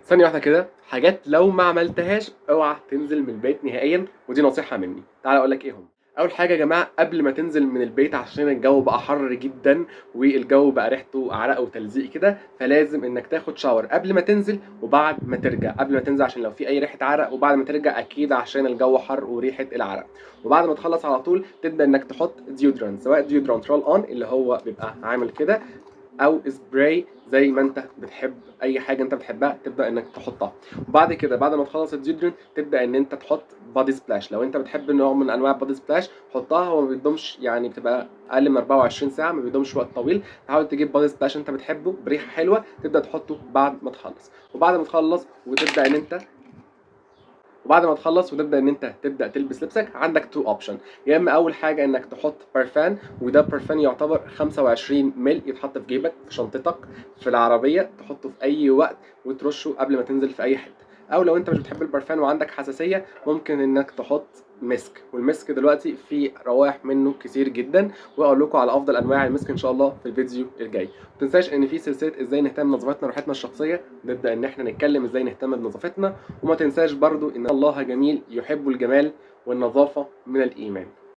ثانية واحدة كده، حاجات لو ما عملتهاش اوعى تنزل من البيت نهائيا، ودي نصيحة مني. تعال اقول لك ايه هم. اول حاجة يا جماعة، قبل ما تنزل من البيت عشان الجو بقى حر جدا والجو بقى ريحته عرق وتلزيق كده، فلازم انك تاخد شاور قبل ما تنزل وبعد ما ترجع. قبل ما تنزل عشان لو في اي ريحة عرق، وبعد ما ترجع اكيد عشان الجو حر وريحة العرق. وبعد ما تخلص على طول تبدأ انك تحط ديودرانت، سواء ديودرانت رول اون اللي هو بيبقى عامل كده، او سبراي زي ما انت بتحب. اي حاجه انت بتحبها تبدا انك تحطها. وبعد كده بعد ما تخلص الديودرنت تبدا ان انت تحط بادي سبلاش. لو انت بتحب نوع من انواع البادي سبلاش حطها، هو ما بيدومش يعني، بتبقى اقل من 24 ساعه، ما بيدومش وقت طويل. تحاول تجيب بادي سبلاش انت بتحبه بريحه حلوه، تبدا تحطه بعد ما تخلص. وبعد ما تخلص وتبدا ان انت وبعد ما تخلص وتبدا ان انت تبدا تلبس لبسك، عندك تو اوبشن. يا اما اول حاجه انك تحط برفان، وده برفان يعتبر 25 مل، يتحط في جيبك في شنطتك في العربيه، تحطه في اي وقت وترشه قبل ما تنزل في اي حته. او لو انت مش بتحب البرفان وعندك حساسيه، ممكن انك تحط مسك. والمسك دلوقتي فيه روائح منه كتير جدا، واقول لكم على افضل انواع المسك ان شاء الله في الفيديو الجاي. ما تنساش ان في سلسله ازاي نهتم بنظافتنا وراحتنا الشخصيه، نبدا ان احنا نتكلم ازاي نهتم بنظافتنا. وما تنساش برضو ان الله جميل يحب الجمال، والنظافة من الإيمان.